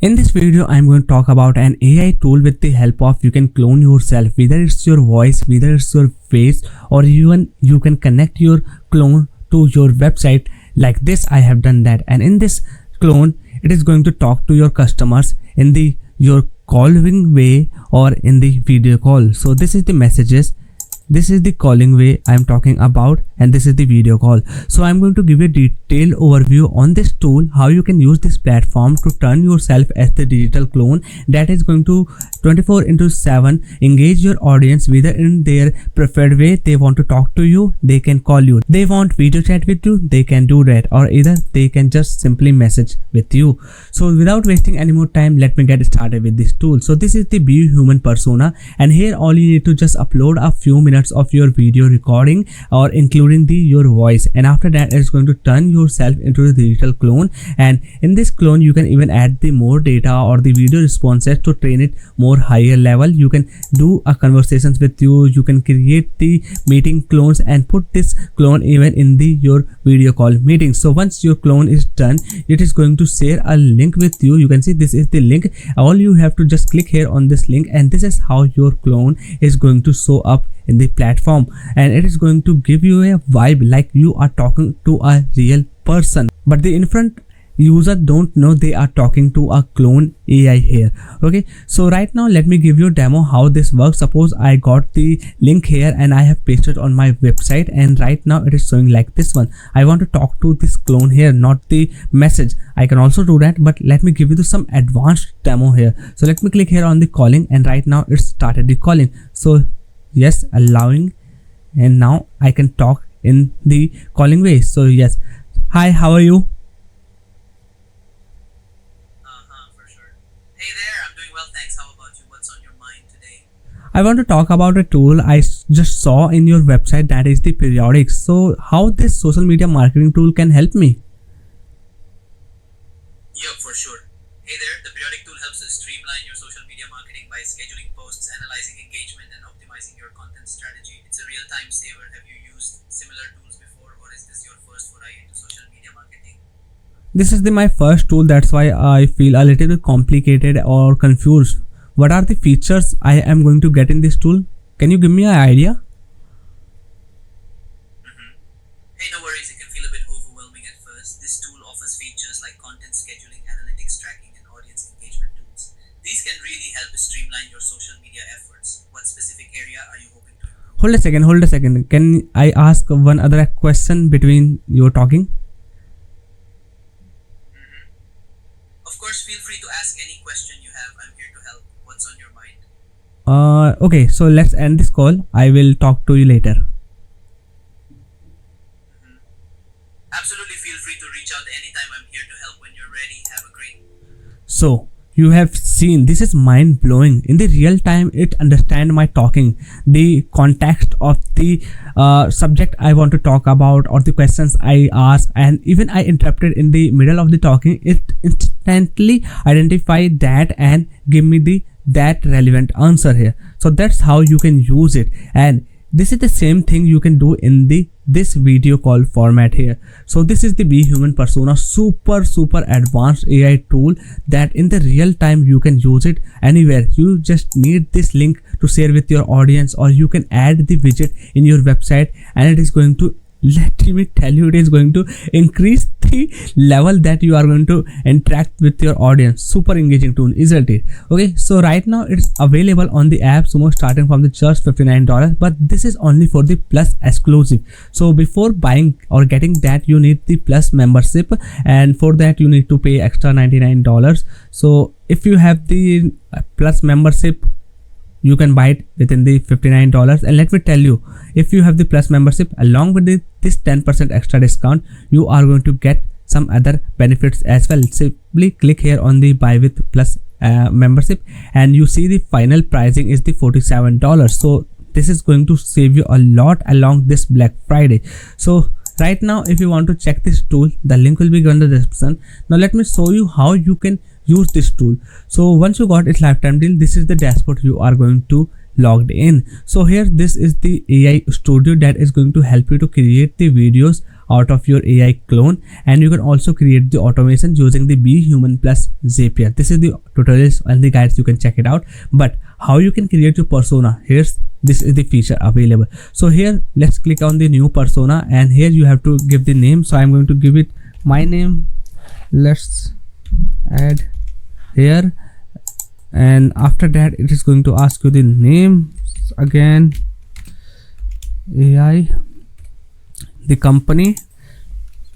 In this video, I'm going to talk about an AI tool with the help of you can clone yourself, whether it's your voice, whether it's your face, or even you can connect your clone to your website like this. I have done that, and in this clone, it is going to talk to your customers in the your calling way or in the video call. So this is the messages. This is the calling way I'm talking about, and this is the video call. So I'm going to give a detailed overview on this tool, how you can use this platform to turn yourself as the digital clone that is going to 24/7 engage your audience, whether in their preferred way. They want to talk to you, they can call you. They want video chat with you, they can do that, or either they can just simply message with you. So without wasting any more time, let me get started with this tool. So this is the BHuman Persona, and here all you need to just upload a few minutes of your video recording or including your voice, and after that it's going to turn yourself into the digital clone. And in this clone you can even add the more data or the video responses to train it more higher level. You can do a conversations with you can create the meeting clones and put this clone even in the your video call meeting. So once your clone is done, it is going to share a link with you. You can see this is the link. All you have to just click here on this link, and this is how your clone is going to show up in the platform, and it is going to give you a vibe like you are talking to a real person, but the in front user don't know they are talking to a clone AI here. Okay, so right now let me give you a demo how this works. Suppose I got the link here and I have pasted on my website, and right now it is showing like this one. I want to talk to this clone here, not the message. I can also do that, but let me give you some advanced demo here. So let me click here on the calling, and right now it started the calling. So yes, allowing, and now I can talk in the calling way. So yes, hi, how are you? For sure. Hey there, I'm doing well, thanks. How about you? What's on your mind today? I want to talk about a tool I just saw in your website, that is the periodics. So how this social media marketing tool can help me? Yep, for sure. Hey there, the periodic tool helps us streamline your social media marketing by scheduling posts, analyzing engagement, and optimizing your content strategy. It's a real-time saver. Have you used similar tools before, or is this your first foray into social media marketing? This is my first tool, that's why I feel a little bit complicated or confused. What are the features I am going to get in this tool? Can you give me an idea? Hey, no worries, it can feel a bit overwhelming at first. This tool offers features like content scheduling, analytics tracking, and audience engagement tools. These can really help streamline your social media efforts. What specific area are you hoping to improve? Hold a second. Can I ask one other question between your talking? Of course, feel free to ask any question you have. I'm here to help. What's on your mind? Okay, so let's end this call. I will talk to you later. Absolutely, feel free to reach out anytime. I'm here to help when you're ready. Have a great. So you have seen, this is mind blowing. In the real time it understand my talking, the context of the subject I want to talk about or the questions I ask, and even I interrupted in the middle of the talking, it instantly identify that and give me that relevant answer here. So that's how you can use it, and this is the same thing you can do in this video call format here. So this is the BHuman Persona, super advanced AI tool that in the real time you can use it anywhere. You just need this link to share with your audience, or you can add the widget in your website, and it is going to, let me tell you, it is going to increase the level that you are going to interact with your audience. Super engaging tool, isn't it? Okay, so right now it's available on the app Sumo starting from the just $59, but this is only for the Plus exclusive. So before buying or getting that, you need the Plus membership, and for that you need to pay extra $99. So if you have the Plus membership, you can buy it within the $59. And let me tell you, if you have the Plus membership along with this 10% extra discount, you are going to get some other benefits as well. Simply click here on the buy with Plus membership, and you see the final pricing is the $47. So this is going to save you a lot along this Black Friday. So right now, if you want to check this tool, the link will be given in the description. Now let me show you how you can use this tool. So once you got its lifetime deal, this is the dashboard you are going to logged in. So here this is the AI studio that is going to help you to create the videos out of your AI clone, and you can also create the automation using the BHuman plus Zapier. This is the tutorials and the guides, you can check it out. But how you can create your persona, this is the feature available. So here let's click on the new persona, and here you have to give the name. So I'm going to give it my name. Let's add here, and after that it is going to ask you the name again, AI, the company.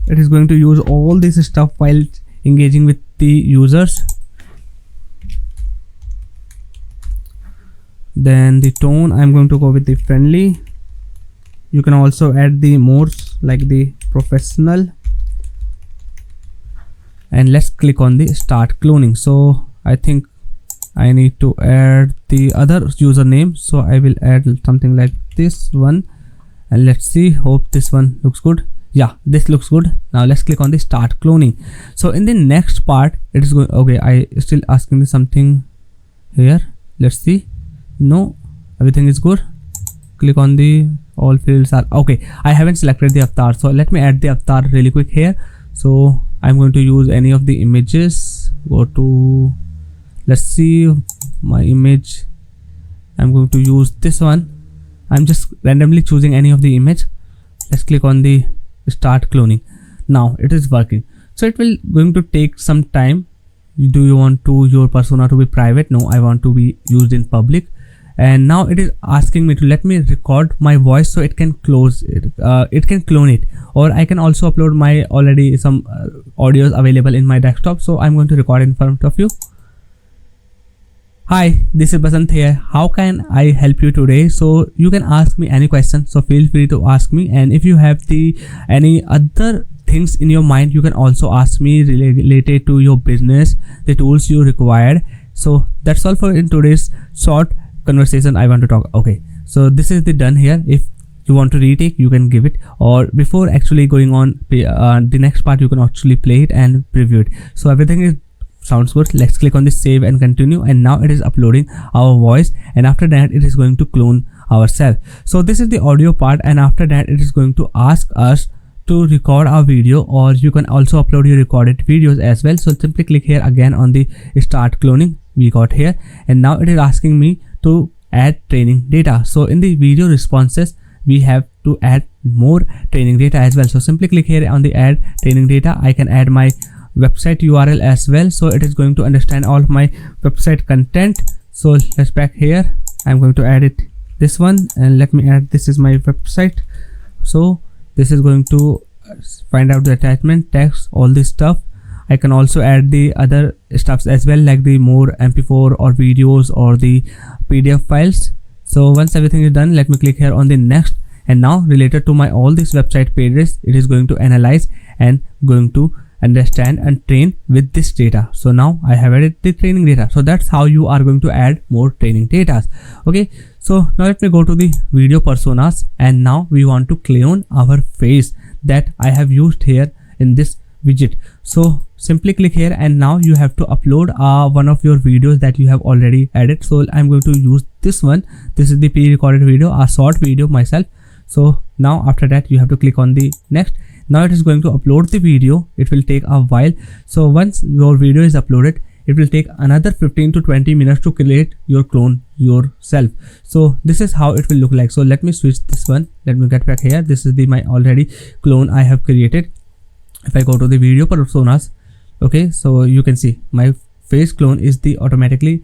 It is going to use all this stuff while engaging with the users. Then the tone, I'm going to go with the friendly. You can also add the modes like the professional, and let's click on the start cloning. So I think I need to add the other username, so I will add something like this one, and let's see, hope this one looks good. Yeah, this looks good. Now let's click on the start cloning. So in the next part it is going, okay, I still asking me something here. Let's see. No, everything is good. Click on the all fields are okay. I haven't selected the avatar, so let me add the avatar really quick here. So I'm going to use any of the images. Go to, let's see, my image. I'm going to use this one. I'm just randomly choosing any of the image. Let's click on the start cloning. Now it is working. So it will going to take some time. Do you want your persona to be private? No, I want to be used in public. And now it is asking me to let me record my voice so it can close it. It can clone it, or I can also upload my already some audios available in my desktop. So I'm going to record in front of you. Hi, this is Basant here. How can I help you today? So you can ask me any question. So feel free to ask me. And if you have any other things in your mind, you can also ask me related to your business, the tools you required. So that's all for in today's short conversation I want to talk. Okay, so this is the done here. If you want to retake, you can give it, or before actually going on the next part, you can actually play it and preview it. So everything is sounds good. Let's click on the save and continue, and now it is uploading our voice, and after that it is going to clone ourselves. So this is the audio part, and after that it is going to ask us to record our video, or you can also upload your recorded videos as well. So simply click here again on the start cloning. We got here, and now it is asking me to add training data. So in the video responses we have to add more training data as well. So simply click here on the add training data. I can add my website URL as well, so it is going to understand all of my website content. So let's back here. I'm going to add it this one, and let me add, this is my website. So this is going to find out the attachment, text, all this stuff. I can also add the other stuffs as well, like the more MP4 or videos or the PDF files. So once everything is done, let me click here on the next, and now related to my all these website pages, it is going to analyze and going to understand and train with this data. So now I have added the training data. So that's how you are going to add more training data. Okay, so now let me go to the video personas, and now we want to clone our face that I have used here in this widget. So simply click here, and now you have to upload one of your videos that you have already added. So I'm going to use this one. This is the pre-recorded video, a short video myself. So now after that you have to click on the next. Now it is going to upload the video. It will take a while. So once your video is uploaded, it will take another 15 to 20 minutes to create your clone yourself. So this is how it will look like. So let me switch this one. Let me get back here. This is my already clone I have created. If I go to the video personas, okay, so you can see my face clone is the automatically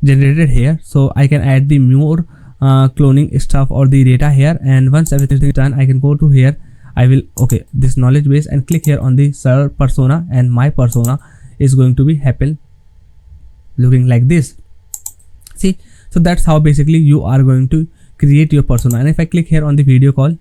generated here. So I can add the more cloning stuff or the data here, and once everything is done, I can go to here. I will, okay, this knowledge base, and click here on the serve persona, and my persona is going to be happen looking like this. See, so that's how basically you are going to create your persona. And if I click here on the video call,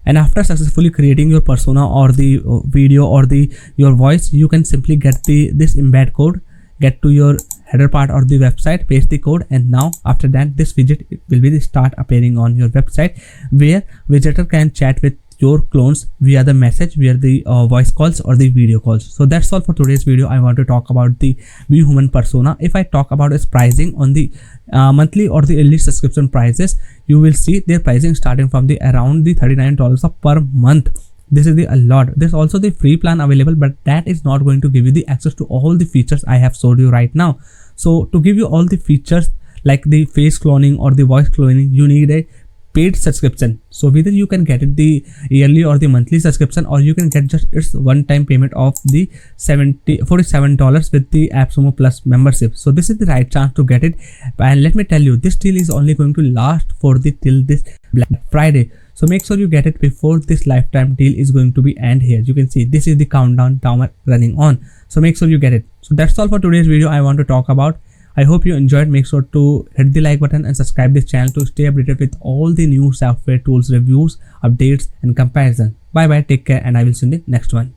and after successfully creating your persona or the video or your voice, you can simply get this embed code, get to your header part or the website, paste the code, and now after that this widget will be start appearing on your website, where visitor can chat with your clones via the message, via the voice calls or the video calls. So that's all for today's video. I want to talk about the BHuman Persona. If I talk about its pricing on the monthly or the elite subscription prices, you will see their pricing starting from the around the $39 per month. This is a lot. There's also the free plan available, but that is not going to give you the access to all the features I have showed you right now. So to give you all the features like the face cloning or the voice cloning, you need a paid subscription. So whether you can get it the yearly or the monthly subscription, or you can get just its one-time payment of the $47 with the AppSumo Plus membership. So this is the right chance to get it. And let me tell you, this deal is only going to last for the till this Black Friday. So make sure you get it before this lifetime deal is going to be end here. You can see this is the countdown timer running on. So make sure you get it. So that's all for today's video I want to talk about. I hope you enjoyed. Make sure to hit the like button and subscribe this channel to stay updated with all the new software tools, reviews, updates and comparison. Bye bye, take care, and I will see you in the next one.